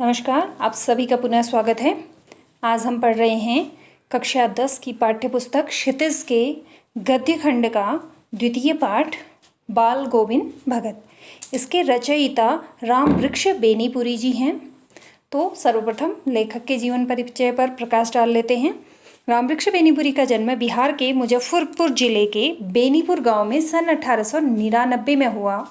नमस्कार, आप सभी का पुनः स्वागत है। आज हम पढ़ रहे हैं कक्षा 10 की पाठ्य पुस्तक क्षितिज के गद्य खंड का द्वितीय पाठ बाल गोविंद भगत। इसके रचयिता रामवृक्ष बेनीपुरी जी हैं। तो सर्वप्रथम लेखक के जीवन परिचय पर प्रकाश डाल लेते हैं। रामवृक्ष बेनीपुरी का जन्म बिहार के मुजफ्फरपुर जिले के बेनीपुर गांव में सन 1899 में हुआ।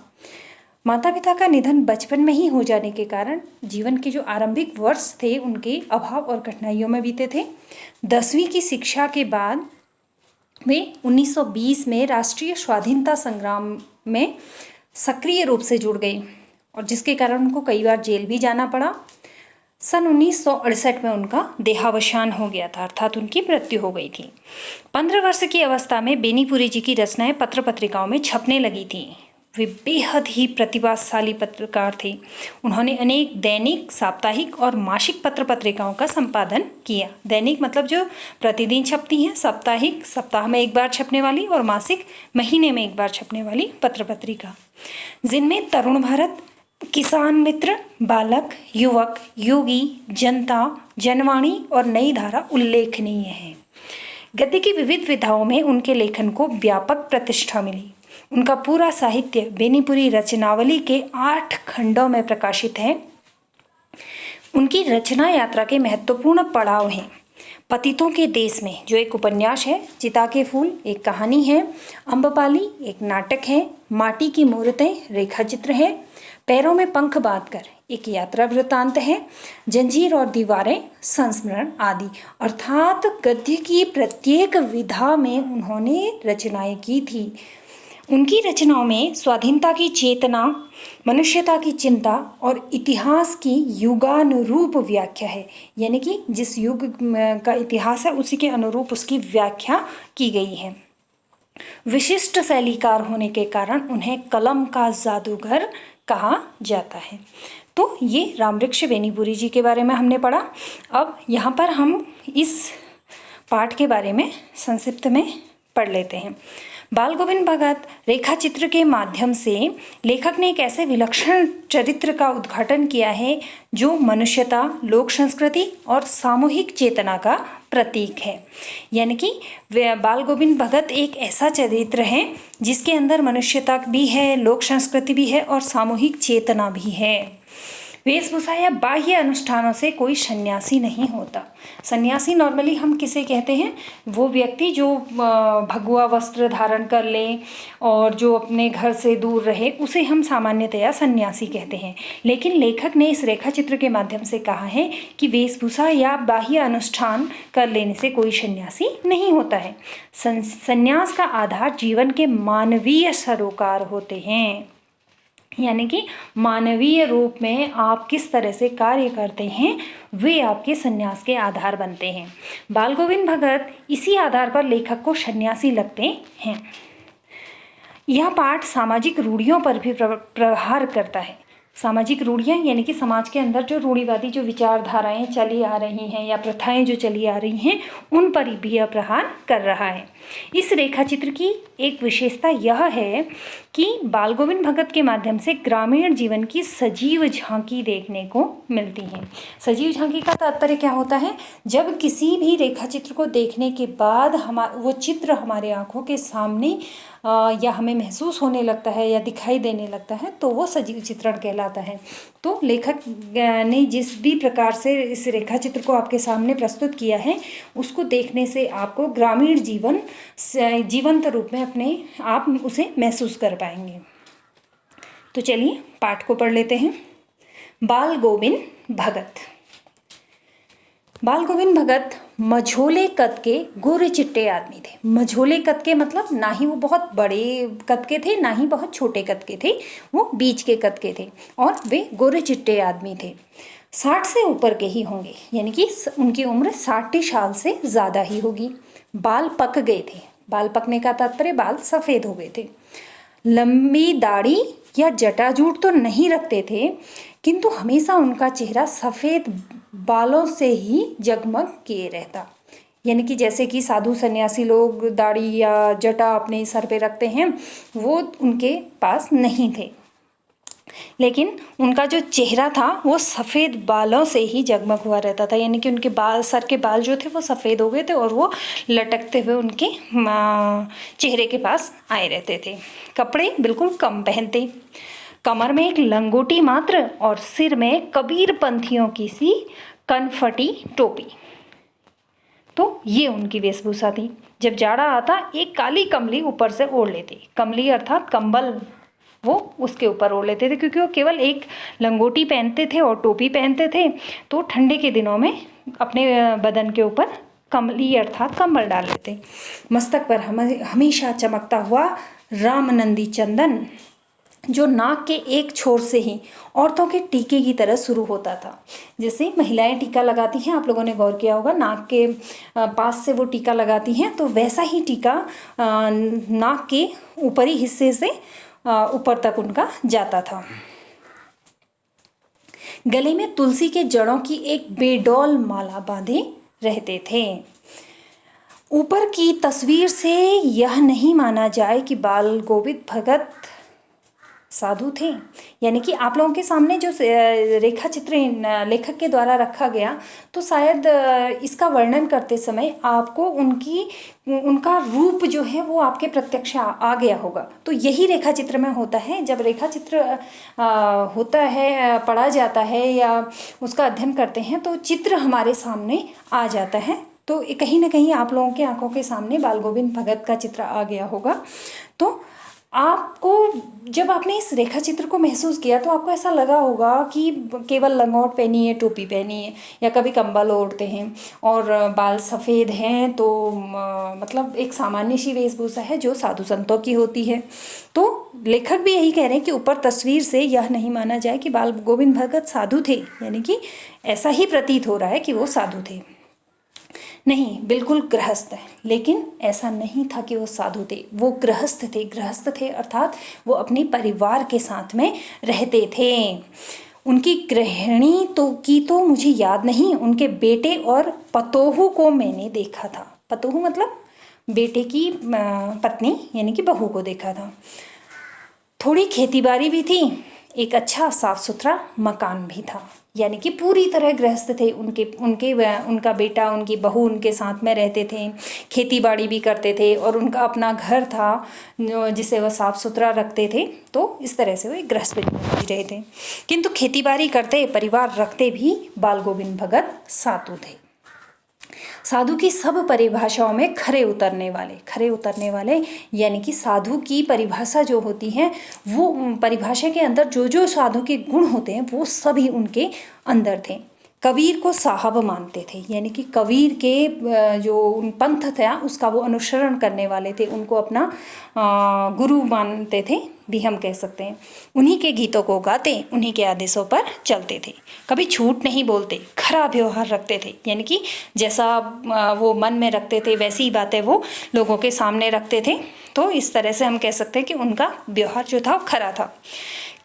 माता पिता का निधन बचपन में ही हो जाने के कारण जीवन के जो आरंभिक वर्ष थे उनके अभाव और कठिनाइयों में बीते थे। 10वीं की शिक्षा के बाद वे 1920 में राष्ट्रीय स्वाधीनता संग्राम में सक्रिय रूप से जुड़ गई और जिसके कारण उनको कई बार जेल भी जाना पड़ा। सन 1968 में उनका देहावसान हो गया था, अर्थात उनकी मृत्यु हो गई थी। 15 वर्ष की अवस्था में बेनीपुरी जी की रचनाएं पत्र पत्रिकाओं में छपने लगी थी। वे बेहद ही प्रतिभाशाली पत्रकार थे। उन्होंने अनेक दैनिक, साप्ताहिक और मासिक पत्र पत्रिकाओं का संपादन किया। दैनिक मतलब जो प्रतिदिन छपती हैं, साप्ताहिक सप्ताह में एक बार छपने वाली और मासिक महीने में एक बार छपने वाली पत्र पत्रिका, जिनमें तरुण भारत, किसान मित्र, बालक, युवक, योगी, जनता, जनवाणी और नई धारा उल्लेखनीय है। गद्य की विविध विधाओं में उनके लेखन को व्यापक प्रतिष्ठा मिली। उनका पूरा साहित्य बेनीपुरी रचनावली के 8 खंडों में प्रकाशित है। उनकी रचना यात्रा के महत्वपूर्ण पड़ाव हैं। पतितों के देश में जो एक उपन्यास है, चिता के फूल एक कहानी है, अम्बपाली एक नाटक है, माटी की मूर्तें रेखा चित्र है, पैरों में पंख बांधकर एक यात्रा वृत्तांत है, जंजीर और दीवारें संस्मरण आदि। अर्थात गद्य की प्रत्येक विधा में उन्होंने रचनाएं की थी। उनकी रचनाओं में स्वाधीनता की चेतना, मनुष्यता की चिंता और इतिहास की युगानुरूप व्याख्या है, यानी कि जिस युग का इतिहास है उसी के अनुरूप उसकी व्याख्या की गई है। विशिष्ट शैलीकार होने के कारण उन्हें कलम का जादूगर कहा जाता है। तो ये रामवृक्ष बेनीपुरी जी के बारे में हमने पढ़ा। अब यहाँ पर हम इस पाठ के बारे में संक्षिप्त में पढ़ लेते हैं। बाल गोविंद भगत रेखा चित्र के माध्यम से लेखक ने एक ऐसे विलक्षण चरित्र का उद्घाटन किया है जो मनुष्यता, लोक संस्कृति और सामूहिक चेतना का प्रतीक है। यानी कि बाल गोविंद भगत एक ऐसा चरित्र है जिसके अंदर मनुष्यता भी है, लोक संस्कृति भी है और सामूहिक चेतना भी है। वेशभूषा या बाह्य अनुष्ठानों से कोई सन्यासी नहीं होता। सन्यासी नॉर्मली हम किसे कहते हैं? वो व्यक्ति जो भगवा वस्त्र धारण कर ले और जो अपने घर से दूर रहे, उसे हम सामान्यतया सन्यासी कहते हैं। लेकिन लेखक ने इस रेखा चित्र के माध्यम से कहा है कि वेशभूषा या बाह्य अनुष्ठान कर लेने से कोई सन्यासी नहीं होता है। सन्यास का आधार जीवन के मानवीय सरोकार होते हैं, यानी कि मानवीय रूप में आप किस तरह से कार्य करते हैं वे आपके सन्यास के आधार बनते हैं। बाल गोविंद भगत इसी आधार पर लेखक को सन्यासी लगते हैं। यह पाठ सामाजिक रूढ़ियों पर भी प्रहार करता है। सामाजिक रूढ़ियाँ यानी कि समाज के अंदर जो रूढ़िवादी जो विचारधाराएं चली आ रही हैं या प्रथाएं जो चली आ रही हैं उन पर भी यह प्रहार कर रहा है। इस रेखा चित्र की एक विशेषता यह है कि बाल गोविंद भगत के माध्यम से ग्रामीण जीवन की सजीव झांकी देखने को मिलती है। सजीव झांकी का तात्पर्य क्या होता है? जब किसी भी रेखा चित्र को देखने के बाद वो चित्र हमारे आँखों के सामने या हमें महसूस होने लगता है या दिखाई देने लगता है तो वो सजीव चित्रण कहलाता है। तो लेखक ने जिस भी प्रकार से इस रेखा चित्र को आपके सामने प्रस्तुत किया है उसको देखने से आपको ग्रामीण जीवन जीवंत रूप में अपने आप उसे महसूस कर पाएंगे। तो चलिए पाठ को पढ़ लेते हैं। बाल गोविंद भगत। बाल गोविंद भगत मझोले कद के गोरे चिट्टे आदमी थे। मझोले कद के मतलब ना ही वो बहुत बड़े कद के थे ना ही बहुत छोटे कद के थे, वो बीच के कद के थे और वे गोरे चिट्टे आदमी थे। 60 से ऊपर के ही होंगे, यानी कि उनकी उम्र 60 साल से ज़्यादा ही होगी। बाल पक गए थे। बाल पकने का तात्पर्य बाल सफ़ेद हो गए थे। लंबी दाढ़ी या जटाजूट तो नहीं रखते थे, किंतु हमेशा उनका चेहरा सफ़ेद बालों से ही जगमग किए रहता। यानी कि जैसे कि साधु सन्यासी लोग दाढ़ी या जटा अपने सर पे रखते हैं, वो उनके पास नहीं थे। लेकिन उनका जो चेहरा था वो सफ़ेद बालों से ही जगमग हुआ रहता था, यानी कि उनके बाल, सर के बाल जो थे वो सफ़ेद हो गए थे और वो लटकते हुए उनके चेहरे के पास आए रहते थे। कपड़े बिल्कुल कम पहनते, कमर में एक लंगोटी मात्र और सिर में कबीर पंथियों की सी कनफटी टोपी। तो ये उनकी वेशभूषा थी। जब जाड़ा आता एक काली कमली ऊपर से ओढ़ लेते, कमली अर्थात कंबल, वो उसके ऊपर ओढ़ लेते थे, क्योंकि वो केवल एक लंगोटी पहनते थे और टोपी पहनते थे, तो ठंडे के दिनों में अपने बदन के ऊपर कमली अर्थात कंबल डाल लेते। मस्तक पर हमेशा चमकता हुआ रामनंदी चंदन, जो नाक के एक छोर से ही औरतों के टीके की तरह शुरू होता था। जैसे महिलाएं टीका लगाती हैं, आप लोगों ने गौर किया होगा, नाक के पास से वो टीका लगाती हैं, तो वैसा ही टीका नाक के ऊपरी हिस्से से ऊपर तक उनका जाता था। गले में तुलसी के जड़ों की एक बेडौल माला बांधे रहते थे। ऊपर की तस्वीर से यह नहीं माना जाए कि बाल गोविंद भगत साधु थे, यानी कि आप लोगों के सामने जो रेखा चित्र लेखक के द्वारा रखा गया, तो शायद इसका वर्णन करते समय आपको उनका रूप जो है वो आपके प्रत्यक्ष आ गया होगा। तो यही रेखा चित्र में होता है। जब रेखा चित्र होता है, पढ़ा जाता है या उसका अध्ययन करते हैं, तो चित्र हमारे सामने आ जाता है। तो कहीं ना कहीं आप लोगों की आंखों के सामने बाल गोविंद भगत का चित्र आ गया होगा। तो आपको जब आपने इस रेखा चित्र को महसूस किया तो आपको ऐसा लगा होगा कि केवल लंगोट पहनी है, टोपी पहनी है, या कभी कंबल ओढ़ते हैं और बाल सफ़ेद हैं, तो मतलब एक सामान्य सी वेशभूषा है जो साधु संतों की होती है। तो लेखक भी यही कह रहे हैं कि ऊपर तस्वीर से यह नहीं माना जाए कि बाल गोविंद भगत साधु थे, यानी कि ऐसा ही प्रतीत हो रहा है कि वो साधु थे। नहीं, बिल्कुल गृहस्थ है। लेकिन ऐसा नहीं था कि वो साधु थे, वो गृहस्थ थे। गृहस्थ थे अर्थात वो अपने परिवार के साथ में रहते थे। उनकी गृहिणी तो मुझे याद नहीं, उनके बेटे और पतोहू को मैंने देखा था। पतोहू मतलब बेटे की पत्नी, यानी कि बहू को देखा था। थोड़ी खेतीबाड़ी भी थी, एक अच्छा साफ सुथरा मकान भी था, यानी कि पूरी तरह गृहस्थ थे। उनका बेटा, उनकी बहू उनके साथ में रहते थे, खेतीबाड़ी भी करते थे और उनका अपना घर था जिसे वह साफ सुथरा रखते थे। तो इस तरह से वो एक गृहस्थ जीवन जी रहे थे। किंतु खेतीबाड़ी करते, परिवार रखते भी बाल गोविंद भगत साधु थे। साधु की सब परिभाषाओं में खरे उतरने वाले यानी कि साधु की परिभाषा जो होती है, वो परिभाषा के अंदर जो जो साधु के गुण होते हैं वो सभी उनके अंदर थे। कबीर को साहब मानते थे, यानी कि कबीर के जो पंथ था उसका वो अनुसरण करने वाले थे, उनको अपना गुरु मानते थे भी हम कह सकते हैं। उन्हीं के गीतों को गाते, उन्हीं के आदेशों पर चलते थे। कभी झूठ नहीं बोलते, खरा व्यवहार रखते थे, यानी कि जैसा वो मन में रखते थे वैसी ही बातें वो लोगों के सामने रखते थे। तो इस तरह से हम कह सकते हैं कि उनका व्यवहार जो था वो खरा था।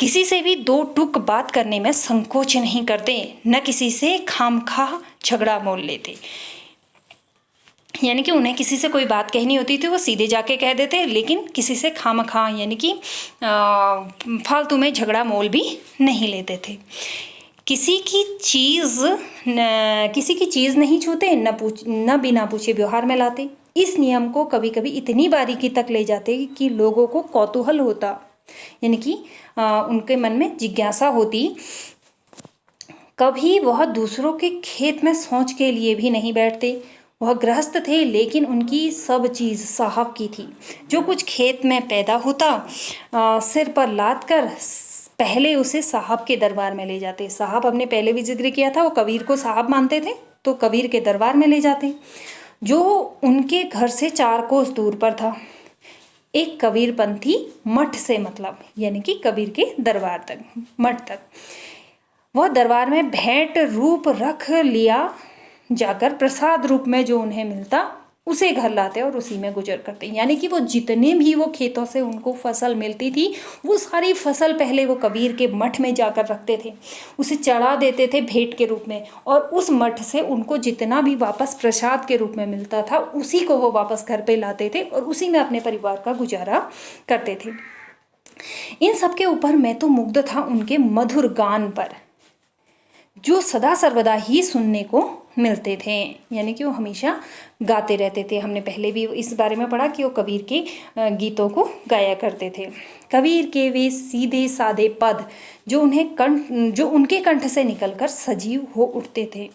किसी से भी दो टूक बात करने में संकोच नहीं करते, न किसी से खामखा झगड़ा मोल लेते, यानी कि उन्हें किसी से कोई बात कहनी होती थी वो सीधे जाके कह देते, लेकिन किसी से खामखा यानी कि फालतू में झगड़ा मोल भी नहीं लेते थे। किसी की चीज़ नहीं छूते, न बिना पूछे व्यवहार में लाते। इस नियम को कभी कभी इतनी बारीकी तक ले जाते कि लोगों को कौतूहल होता, यानी कि उनके मन में जिज्ञासा होती। कभी वह दूसरों के खेत में शौच के लिए भी नहीं बैठते। वह गृहस्थ थे, लेकिन उनकी सब चीज़ साहब की थी। जो कुछ खेत में पैदा होता, सिर पर लाद कर पहले उसे साहब के दरबार में ले जाते। साहब हमने पहले भी जिक्र किया था, वो कबीर को साहब मानते थे, तो कबीर के दरबार में ले जाते, जो उनके घर से 4 कोस दूर पर था। एक कबीरपंथी मठ से मतलब, यानी कि कबीर के दरबार तक, मठ तक। वह दरबार में भेंट रूप रख लिया जाकर प्रसाद रूप में जो उन्हें मिलता उसे घर लाते और उसी में गुजर करते, यानी कि वो जितने भी वो खेतों से उनको फसल मिलती थी वो सारी फसल पहले वो कबीर के मठ में जाकर रखते थे, उसे चढ़ा देते थे भेंट के रूप में, और उस मठ से उनको जितना भी वापस प्रसाद के रूप में मिलता था उसी को वो वापस घर पे लाते थे और उसी में अपने परिवार का गुजारा करते थे। इन सब के ऊपर मैं तो मुग्ध था उनके मधुर गान पर, जो सदा सर्वदा ही सुनने को मिलते थे। यानी कि वो हमेशा गाते रहते थे। हमने पहले भी इस बारे में पढ़ा कि वो कबीर के गीतों को गाया करते थे। कबीर के वे सीधे साधे पद जो उनके कंठ से निकलकर सजीव हो उठते थे।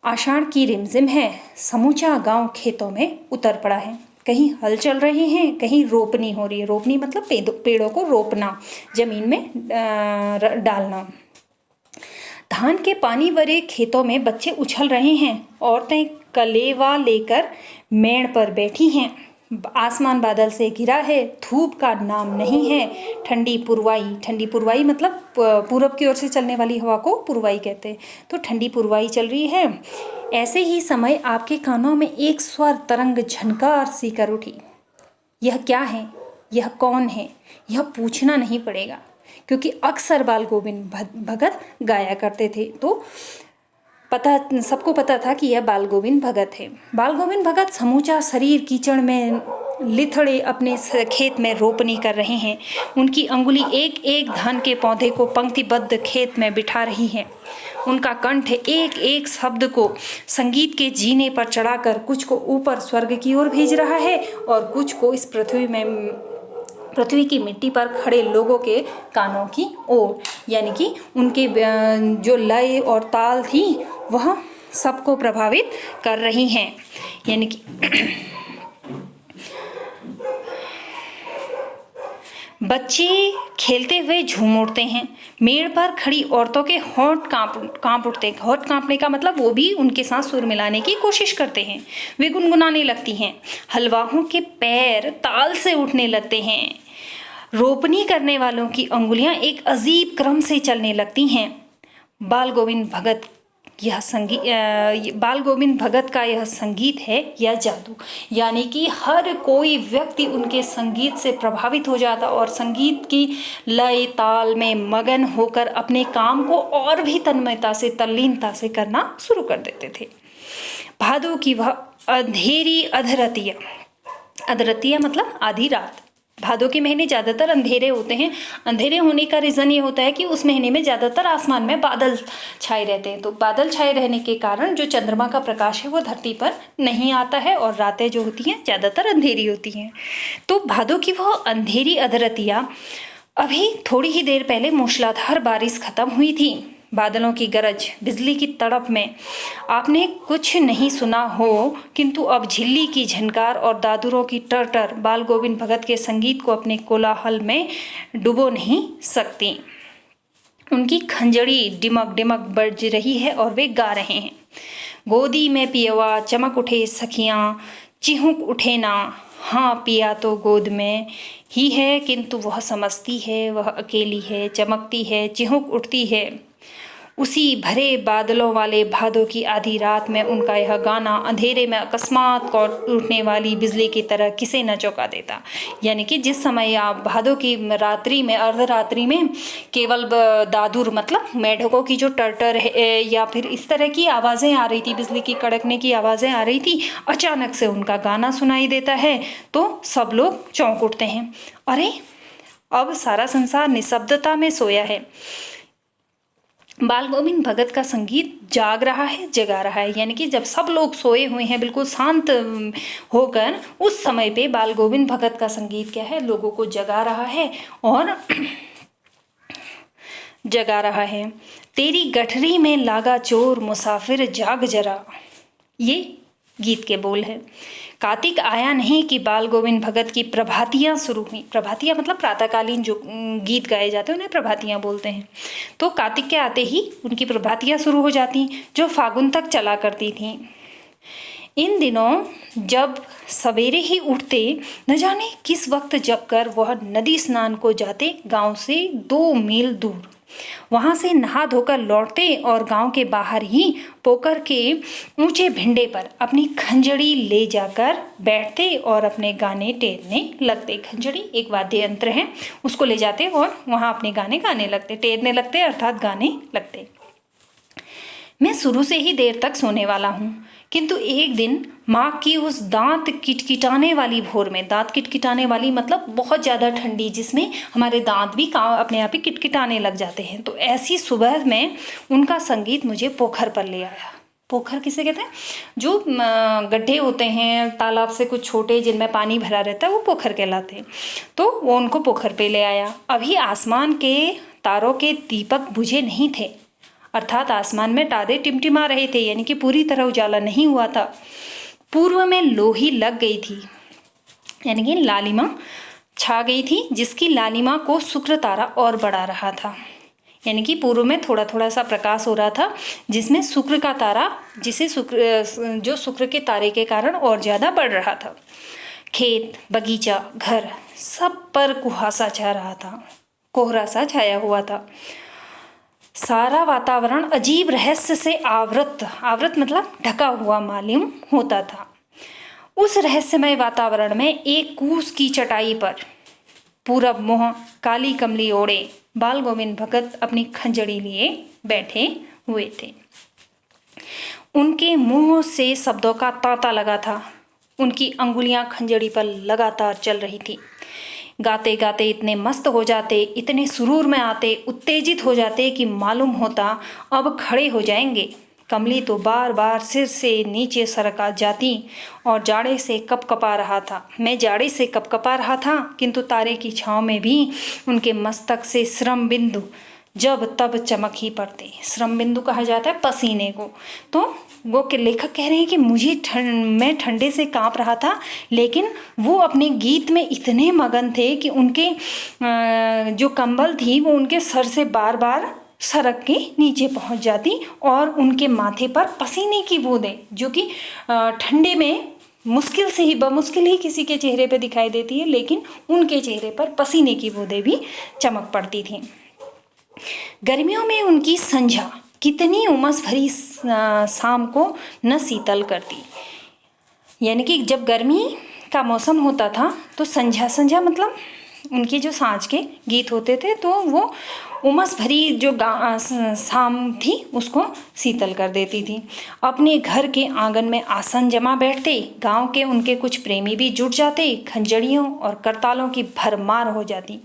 आषाढ़ की रिमझिम है, समूचा गांव खेतों में उतर पड़ा है। कहीं हल चल रहे हैं, कहीं रोपनी हो रही है। रोपनी मतलब पेड़ों को रोपना, जमीन में डालना। धान के पानी भरे खेतों में बच्चे उछल रहे हैं। औरतें कलेवा लेकर मेड़ पर बैठी हैं। आसमान बादल से घिरा है, धूप का नाम नहीं है। ठंडी पुरवाई मतलब पूरब की ओर से चलने वाली हवा को पुरवाई कहते हैं। तो ठंडी पुरवाई चल रही है। ऐसे ही समय आपके कानों में एक स्वर तरंग झनकार सी कर उठी। यह क्या है, यह कौन है, यह पूछना नहीं पड़ेगा, क्योंकि अक्सर बाल गोविंद भगत गाया करते थे। तो सबको पता था कि यह बाल गोविंद भगत है। बाल गोविंद भगत समूचा शरीर कीचड़ में लिथड़े अपने खेत में रोपनी कर रहे हैं। उनकी अंगुली एक एक धान के पौधे को पंक्तिबद्ध खेत में बिठा रही है। उनका कंठ एक एक शब्द को संगीत के जीने पर चढ़ाकर कुछ को ऊपर स्वर्ग की ओर भेज रहा है और कुछ को इस पृथ्वी की मिट्टी पर खड़े लोगों के कानों की ओर। यानी कि उनके जो लय और ताल थी वह सबको प्रभावित कर रही हैं। यानी कि बच्चे खेलते हुए झूम उठते हैं। मेड़ पर खड़ी औरतों के होंठ कांप उठते हैं। होंठ कांपने का मतलब वो भी उनके साथ सुर मिलाने की कोशिश करते हैं। वे गुनगुनाने लगती हैं। हलवाहों के पैर ताल से उठने लगते हैं। रोपनी करने वालों की अंगुलियां एक अजीब क्रम से चलने लगती हैं। बाल गोविंद भगत का यह संगीत है या जादू। यानी कि हर कोई व्यक्ति उनके संगीत से प्रभावित हो जाता और संगीत की लय ताल में मगन होकर अपने काम को और भी तन्मयता से, तल्लीनता से करना शुरू कर देते थे। भादों की वह अंधेरी अधरतिया मतलब आधी रात। भादों के महीने ज़्यादातर अंधेरे होते हैं। अंधेरे होने का रीज़न ये होता है कि उस महीने में ज़्यादातर आसमान में बादल छाए रहते हैं। तो बादल छाए रहने के कारण जो चंद्रमा का प्रकाश है वो धरती पर नहीं आता है और रातें जो होती हैं ज़्यादातर अंधेरी होती हैं। तो भादों की वह अंधेरी अधरतिया अभी थोड़ी ही देर पहले मूसलाधार बारिश खत्म हुई थी। बादलों की गरज, बिजली की तड़प में आपने कुछ नहीं सुना हो, किंतु अब झिल्ली की झनकार और दादुरों की टर बाल गोविंद भगत के संगीत को अपने कोलाहल में डुबो नहीं सकती। उनकी खंजड़ी डिमक डिमक बज रही है और वे गा रहे हैं। गोदी में पियवा चमक उठे सखियां, चिहुक उठे ना। हाँ पिया तो गोद में ही है, किंतु वह समझती है वह अकेली है। चमकती है, चिहुक उठती है। उसी भरे बादलों वाले भादों की आधी रात में उनका यह गाना अंधेरे में अकस्मात उठने वाली बिजली की तरह किसे न चौंका देता। यानी कि जिस समय आप भादों की रात्रि में, अर्धरात्रि में केवल दादुर मतलब मेढकों की जो टर्टर है या फिर इस तरह की आवाज़ें आ रही थी, बिजली की कड़कने की आवाज़ें आ रही थी, अचानक से उनका गाना सुनाई देता है तो सब लोग चौंक उठते हैं। अरे अब सारा संसार निशब्दता में सोया है। बाल गोविंद भगत का संगीत जाग रहा है, जगा रहा है। यानी कि जब सब लोग सोए हुए हैं बिल्कुल शांत होकर, उस समय पे बाल गोविंद भगत का संगीत क्या है, लोगों को जगा रहा है और जगा रहा है। तेरी गठरी में लागा चोर मुसाफिर जाग जरा, ये गीत के बोल है। कार्तिक आया नहीं कि बाल गोविंद भगत की प्रभातियाँ शुरू हुई। प्रभातियाँ मतलब प्रातःकालीन जो गीत गाए जाते हैं उन्हें प्रभातियाँ बोलते हैं। तो कार्तिक के आते ही उनकी प्रभातियाँ शुरू हो जाती जो फागुन तक चला करती थीं। इन दिनों जब सवेरे ही उठते, न जाने किस वक्त जगकर वह नदी स्नान को जाते गांव से 2 मील दूर। वहां से नहा धोकर लौटते और गांव के बाहर ही पोकर के ऊंचे भिंडे पर अपनी खंजड़ी ले जाकर बैठते और अपने गाने टेरने लगते। खंजड़ी एक वाद्य यंत्र है, उसको ले जाते और वहां अपने गाने गाने लगते, टेरने लगते अर्थात गाने लगते। मैं शुरू से ही देर तक सोने वाला हूँ, किंतु एक दिन माँ की उस दांत किटकिटाने वाली भोर में, दांत किटकिटाने वाली मतलब बहुत ज़्यादा ठंडी, जिसमें हमारे दांत भी अपने आप ही किटकिटाने लग जाते हैं, तो ऐसी सुबह में उनका संगीत मुझे पोखर पर ले आया। पोखर किसे कहते हैं? जो गड्ढे होते हैं तालाब से कुछ छोटे, जिनमें पानी भरा रहता है, वो पोखर कहलाते हैं। तो वो उनको पोखर पे ले आया। अभी आसमान के तारों के दीपक बुझे नहीं थे, अर्थात आसमान में तारे टिमटिमा रहे थे, यानी कि पूरी तरह उजाला नहीं हुआ था। पूर्व में लोही लग गई थी, यानी कि लालिमा छा गई थी, जिसकी लालिमा को शुक्र तारा और बढ़ा रहा था। यानी कि पूर्व में थोड़ा थोड़ा सा प्रकाश हो रहा था, जिसमें शुक्र का तारा, जो शुक्र के तारे के कारण और ज़्यादा बढ़ रहा था। खेत, बगीचा, घर, सब पर कुहासा छा रहा था, कोहरा सा छाया हुआ था। सारा वातावरण अजीब रहस्य से आवृत मतलब ढका हुआ मालूम होता था। उस रहस्यमय वातावरण में एक कूस की चटाई पर पूरब मुँह काली कमली ओढ़े बाल गोविंद भगत अपनी खंजड़ी लिए बैठे हुए थे। उनके मुंह से शब्दों का तांता लगा था। उनकी अंगुलियां खंजड़ी पर लगातार चल रही थी। गाते गाते इतने मस्त हो जाते, इतने सुरूर में आते, उत्तेजित हो जाते कि मालूम होता अब खड़े हो जाएंगे। कमली तो बार बार सिर से नीचे सरका जाती और जाड़े से कपकपा रहा था। मैं जाड़े से कपकपा रहा था, किंतु तारे की छाँव में भी उनके मस्तक से श्रम बिंदु जब तब चमक ही पड़ते। श्रम बिंदु कहा जाता है पसीने को। तो वो के लेखक कह रहे हैं कि मैं ठंडे से कांप रहा था, लेकिन वो अपने गीत में इतने मगन थे कि उनके जो कंबल थी वो उनके सर से बार बार सरक के नीचे पहुंच जाती और उनके माथे पर पसीने की बूंदें, जो कि ठंडे में बमुश्किल ही किसी के चेहरे पे दिखाई देती है, लेकिन उनके चेहरे पर पसीने की बूंदें भी चमक पड़ती थीं। गर्मियों में उनकी संझा कितनी उमस भरी शाम को न शीतल करती। यानी कि जब गर्मी का मौसम होता था तो संझा मतलब उनकी जो सांझ के गीत होते थे, तो वो उमस भरी जो शाम थी उसको शीतल कर देती थी। अपने घर के आंगन में आसन जमा बैठते, गांव के उनके कुछ प्रेमी भी जुट जाते, खंजड़ियों और करतालों की भरमार हो जाती।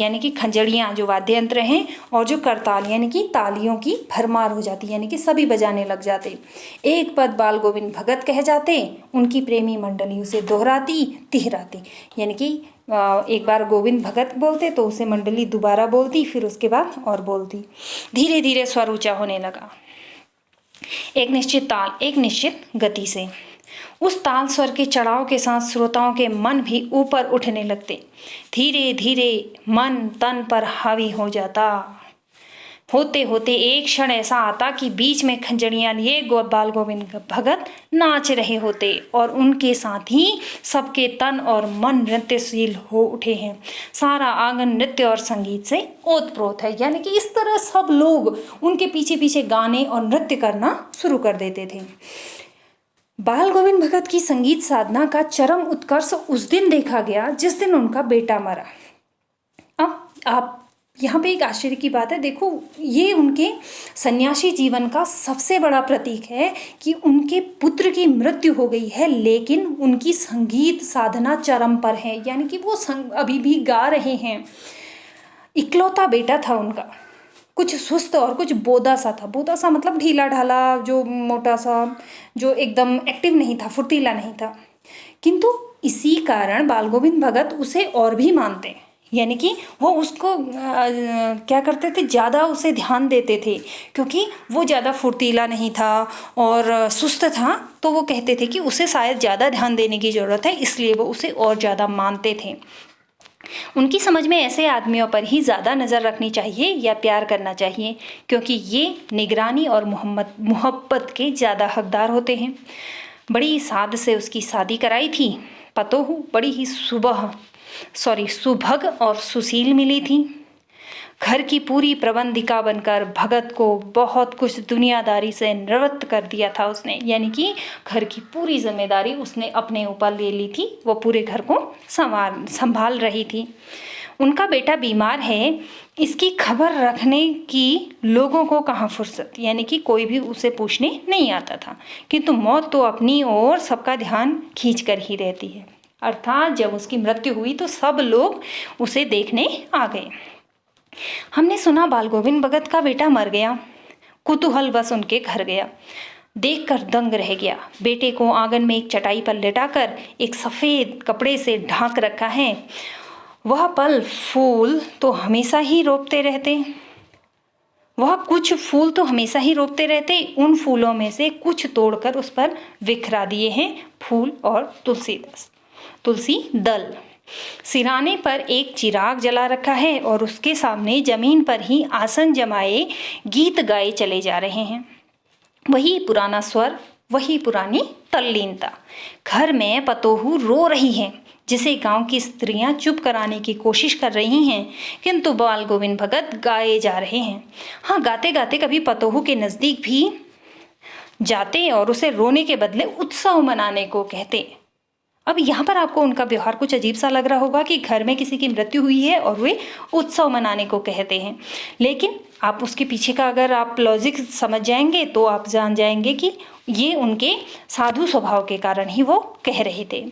यानी कि खंजड़ियाँ जो वाद्य यंत्र हैं और जो करताल यानी कि तालियों की भरमार हो जाती, यानी कि सभी बजाने लग जाते। एक पद बाल गोविंद भगत कह जाते, उनकी प्रेमी मंडली उसे दोहराती तिहराती। यानी कि एक बार गोविंद भगत बोलते तो उसे मंडली दोबारा बोलती, फिर उसके बाद और बोलती। धीरे धीरे स्वर ऊंचा होने लगा, एक निश्चित ताल, एक निश्चित गति से। उस ताल स्वर के चढ़ाव के साथ श्रोताओं के मन भी ऊपर उठने लगते। धीरे धीरे मन तन पर हावी हो जाता। होते होते एक क्षण ऐसा आता कि बीच में खंजड़ियां लिए बाल गोविंद भगत नाच रहे होते और उनके साथ ही सबके तन और मन नृत्यशील हो उठे हैं। सारा आंगन नृत्य और संगीत से ओतप्रोत है। यानी कि इस तरह सब लोग उनके पीछे पीछे गाने और नृत्य करना शुरू कर देते थे। बाल गोविंद भगत की संगीत साधना का चरम उत्कर्ष उस दिन देखा गया जिस दिन उनका बेटा मरा। अब आप यहाँ पे एक आश्चर्य की बात है, देखो ये उनके सन्यासी जीवन का सबसे बड़ा प्रतीक है कि उनके पुत्र की मृत्यु हो गई है, लेकिन उनकी संगीत साधना चरम पर है। यानी कि वो अभी भी गा रहे हैं। इकलौता बेटा था उनका, कुछ सुस्त और कुछ बोदा सा था। बोदा सा मतलब ढीला ढाला, जो मोटा सा, जो एकदम एक्टिव नहीं था, फुर्तीला नहीं था। किंतु इसी कारण बाल गोविंद भगत उसे और भी मानते, यानी कि वो उसको क्या करते थे, ज़्यादा उसे ध्यान देते थे, क्योंकि वो ज़्यादा फुर्तीला नहीं था और सुस्त था। तो वो कहते थे कि उसे शायद ज़्यादा ध्यान देने की ज़रूरत है, इसलिए वो उसे और ज़्यादा मानते थे। उनकी समझ में ऐसे आदमियों पर ही ज़्यादा नज़र रखनी चाहिए या प्यार करना चाहिए, क्योंकि ये निगरानी और मोहब्बत के ज़्यादा हकदार होते हैं। बड़ी साद से उसकी शादी कराई थी। पतोहू बड़ी ही सुभग और सुशील मिली थी। घर की पूरी प्रबंधिका बनकर भगत को बहुत कुछ दुनियादारी से निवृत्त कर दिया था उसने। यानी कि घर की पूरी जिम्मेदारी उसने अपने ऊपर ले ली थी, वो पूरे घर को संभाल रही थी। उनका बेटा बीमार है, इसकी खबर रखने की लोगों को कहाँ फुर्सत, यानी कि कोई भी उसे पूछने नहीं आता था। किंतु मौत तो अपनी ओर सबका ध्यान खींच कर ही रहती है। अर्थात जब उसकी मृत्यु हुई तो सब लोग उसे देखने आ गए। हमने सुना बाल गोविंद भगत का बेटा मर गया। कुतूहल बस उनके घर गया, देखकर दंग रह गया। बेटे को आंगन में एक चटाई पर लेटाकर एक सफ़ेद कपड़े से ढांक रखा है। वह पल फूल तो हमेशा ही रोपते रहते, वह कुछ फूल तो हमेशा ही रोपते रहते, उन फूलों में से कुछ तोड़कर उस पर बिखरा दिए हैं फूल और तुलसी दल। सिराने पर एक चिराग जला रखा है और उसके सामने जमीन पर ही आसन जमाए गीत गाए चले जा रहे हैं। वही पुराना स्वर, वही पुरानी तल्लीनता। घर में पतोहू रो रही है, जिसे गांव की स्त्रियां चुप कराने की कोशिश कर रही हैं, किंतु बाल गोविंद भगत गाए जा रहे हैं। हाँ, गाते गाते कभी पतोहू के नज़दीक भी जाते और उसे रोने के बदले उत्सव मनाने को कहते। अब यहाँ पर आपको उनका व्यवहार कुछ अजीब सा लग रहा होगा कि घर में किसी की मृत्यु हुई है और वे उत्सव मनाने को कहते हैं, लेकिन आप उसके पीछे का अगर आप लॉजिक समझ जाएंगे तो आप जान जाएंगे कि ये उनके साधु स्वभाव के कारण ही वो कह रहे थे।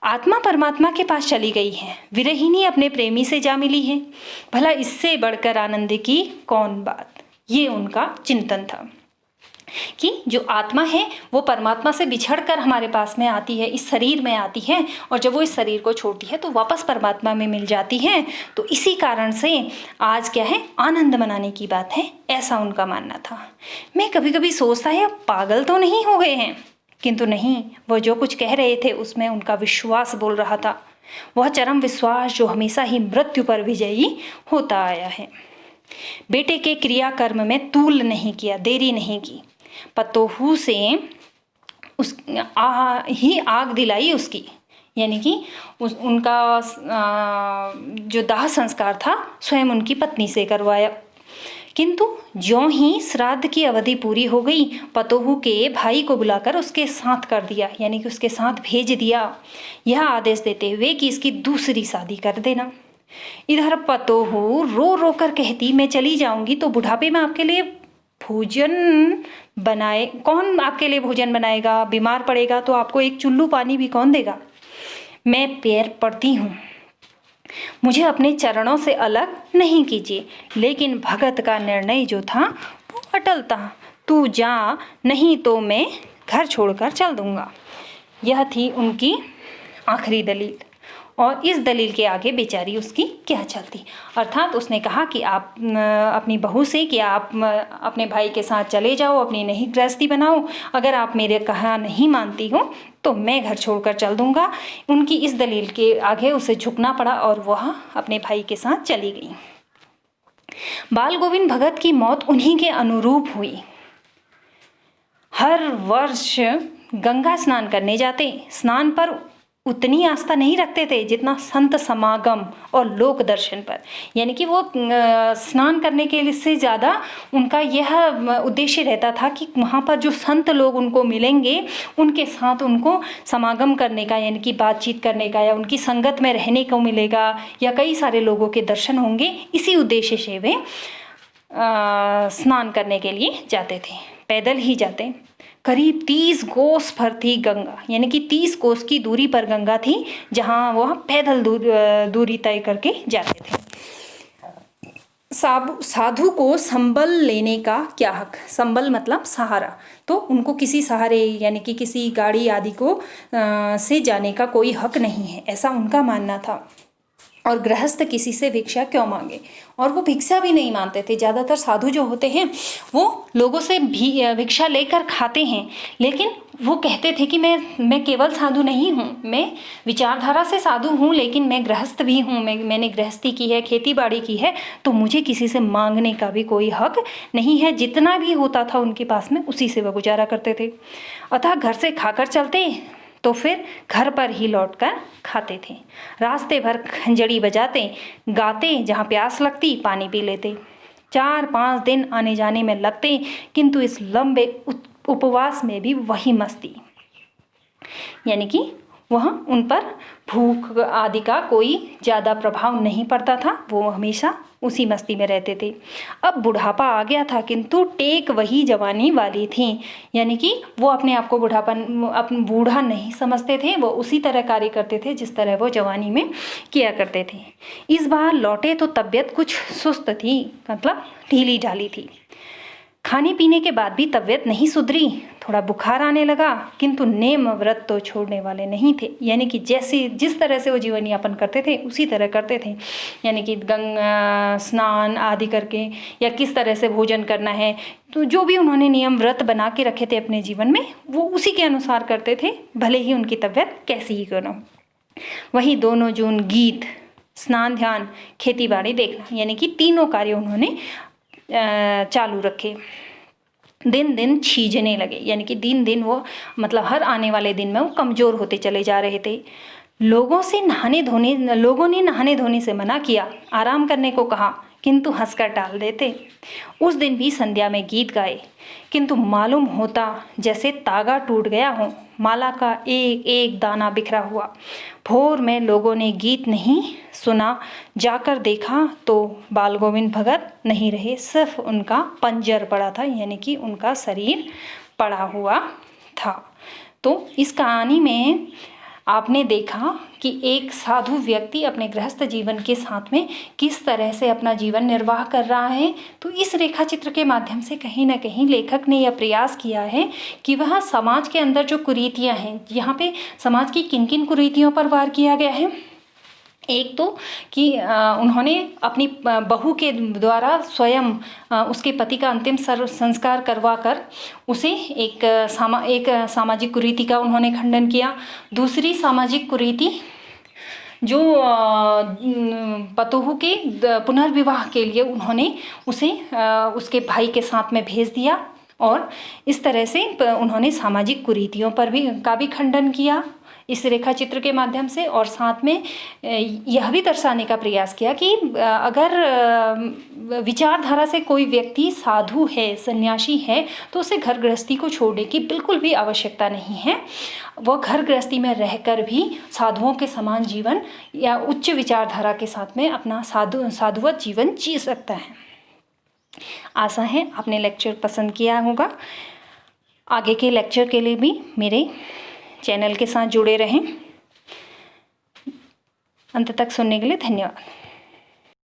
आत्मा परमात्मा के पास चली गई है, विरहिणी अपने प्रेमी से जा मिली है, भला इससे बढ़कर आनंद की कौन बात। ये उनका चिंतन था कि जो आत्मा है वो परमात्मा से बिछड़कर हमारे पास में आती है, इस शरीर में आती है, और जब वो इस शरीर को छोड़ती है तो वापस परमात्मा में मिल जाती है। तो इसी कारण से आज क्या है, आनंद मनाने की बात है, ऐसा उनका मानना था। मैं कभी कभी सोचता है पागल तो नहीं हो गए हैं, किंतु नहीं, वो जो कुछ कह रहे थे उसमें उनका विश्वास बोल रहा था, वह चरम विश्वास जो हमेशा ही मृत्यु पर विजयी होता आया है। बेटे के क्रियाकर्म में तूल नहीं किया, देरी नहीं की, पतोहू से ही आग दिलाई उसकी, यानी कि उनका जो दाह संस्कार था स्वयं उनकी पत्नी से करवाया। किंतु ज्यों ही श्राद्ध की अवधि पूरी हो गई, पतोहू के भाई को बुलाकर उसके साथ कर दिया, यानी कि उसके साथ भेज दिया, यह आदेश देते हुए कि इसकी दूसरी शादी कर देना। इधर पतोहू रो रो कर कहती, मैं चली जाऊंगी तो बुढ़ापे में आपके लिए भोजन बनाए कौन, आपके लिए भोजन बनाएगा, बीमार पड़ेगा तो आपको एक चुल्लू पानी भी कौन देगा। मैं पैर पड़ती हूँ, मुझे अपने चरणों से अलग नहीं कीजिए। लेकिन भगत का निर्णय जो था वो अटल था, तू जा, नहीं तो मैं घर छोड़कर चल दूंगा। यह थी उनकी आखिरी दलील, और इस दलील के आगे बेचारी उसकी क्या चलती। अर्थात उसने कहा कि आप अपनी बहू से कि आप अपने भाई के साथ चले जाओ, अपनी नई गृहस्थी बनाओ, अगर आप मेरे कहा नहीं मानती हो तो मैं घर छोड़कर चल दूंगा। उनकी इस दलील के आगे उसे झुकना पड़ा और वह अपने भाई के साथ चली गई। बाल गोविंद भगत की मौत उन्हीं के अनुरूप हुई। हर वर्ष गंगा स्नान करने जाते, स्नान पर उतनी आस्था नहीं रखते थे जितना संत समागम और लोक दर्शन पर, यानी कि वो स्नान करने के लिए से ज़्यादा उनका यह उद्देश्य रहता था कि वहाँ पर जो संत लोग उनको मिलेंगे उनके साथ उनको समागम करने का, यानी कि बातचीत करने का, या उनकी संगत में रहने को मिलेगा, या कई सारे लोगों के दर्शन होंगे। इसी उद्देश्य से वे स्नान करने के लिए जाते थे, पैदल ही जाते। करीब 30 कोस पर थी गंगा, यानी कि 30 कोस की दूरी पर गंगा थी, जहाँ वह पैदल दूरी तय करके जाते थे। साधु को संबल लेने का क्या हक, संबल मतलब सहारा, तो उनको किसी सहारे यानी कि किसी गाड़ी आदि को से जाने का कोई हक नहीं है, ऐसा उनका मानना था। और गृहस्थ किसी से भिक्षा क्यों मांगे, और वो भिक्षा भी नहीं मानते थे। ज़्यादातर साधु जो होते हैं वो लोगों से भिक्षा लेकर खाते हैं, लेकिन वो कहते थे कि मैं केवल साधु नहीं हूँ, मैं विचारधारा से साधु हूँ, लेकिन मैं गृहस्थ भी हूँ, मैंने गृहस्थी की है, खेती बाड़ी की है, तो मुझे किसी से मांगने का भी कोई हक नहीं है। जितना भी होता था उनके पास में उसी से वह गुजारा करते थे। अतः घर से खाकर चलते तो फिर घर पर ही लौटकर खाते थे। रास्ते भर खंजड़ी बजाते, गाते, जहाँ प्यास लगती पानी पी लेते। 4-5 दिन आने जाने में लगते, किंतु इस लंबे उपवास में भी वही मस्ती, यानी कि वह उन पर भूख आदि का कोई ज़्यादा प्रभाव नहीं पड़ता था, वो हमेशा उसी मस्ती में रहते थे। अब बुढ़ापा आ गया था, किंतु टेक वही जवानी वाली थी, यानी कि वो अपने आप को बूढ़ा नहीं समझते थे, वो उसी तरह कार्य करते थे जिस तरह वो जवानी में किया करते थे। इस बार लौटे तो तबीयत कुछ सुस्त थी, मतलब ढीली ढाली थी। खाने पीने के बाद भी तबीयत नहीं सुधरी, थोड़ा बुखार आने लगा, किंतु नेम व्रत तो छोड़ने वाले नहीं थे, यानी कि जिस तरह से वो जीवन यापन करते थे उसी तरह करते थे, यानी कि गंगा स्नान आदि करके या किस तरह से भोजन करना है, तो जो भी उन्होंने नियम व्रत बना के रखे थे अपने जीवन में वो उसी के अनुसार करते थे, भले ही उनकी तबीयत कैसी ही क्यों न हो। वही दोनों जून गीत, स्नान, ध्यान, खेती बाड़ी देखना, यानी कि तीनों कार्य उन्होंने चालू रखे। दिन दिन छीजने लगे, यानी कि दिन दिन वो मतलब हर आने वाले दिन में वो कमज़ोर होते चले जा रहे थे। लोगों ने नहाने धोने से मना किया, आराम करने को कहा, किंतु हंसकर टाल देते। उस दिन भी संध्या में गीत गाए, किंतु मालूम होता जैसे तागा टूट गया हो, माला का एक एक दाना बिखरा हुआ। भोर में लोगों ने गीत नहीं सुना, जाकर देखा तो बाल गोविंद भगत नहीं रहे, सिर्फ उनका पंजर पड़ा था, यानी कि उनका शरीर पड़ा हुआ था। तो इस कहानी में आपने देखा कि एक साधु व्यक्ति अपने गृहस्थ जीवन के साथ में किस तरह से अपना जीवन निर्वाह कर रहा है। तो इस रेखा चित्र के माध्यम से कहीं ना कहीं लेखक ने यह प्रयास किया है कि वह समाज के अंदर जो कुरीतियां हैं, यहाँ पे समाज की किन किन कुरीतियों पर वार किया गया है। एक तो कि उन्होंने अपनी बहू के द्वारा स्वयं उसके पति का अंतिम संस्कार करवा कर उसे एक सामाजिक कुरीति का उन्होंने खंडन किया। दूसरी सामाजिक कुरीति जो पतोहू के पुनर्विवाह के लिए उन्होंने उसे उसके भाई के साथ में भेज दिया, और इस तरह से उन्होंने सामाजिक कुरीतियों पर भी खंडन किया इस रेखा चित्र के माध्यम से। और साथ में यह भी दर्शाने का प्रयास किया कि अगर विचारधारा से कोई व्यक्ति साधु है, सन्यासी है, तो उसे घर गृहस्थी को छोड़ने की बिल्कुल भी आवश्यकता नहीं है। वह घर गृहस्थी में रहकर भी साधुओं के समान जीवन या उच्च विचारधारा के साथ में अपना साधुवत जीवन जी सकता है। आशा है आपने लेक्चर पसंद किया होगा। आगे के लेक्चर के लिए भी मेरे चैनल के साथ जुड़े रहें। अंत तक सुनने के लिए धन्यवाद।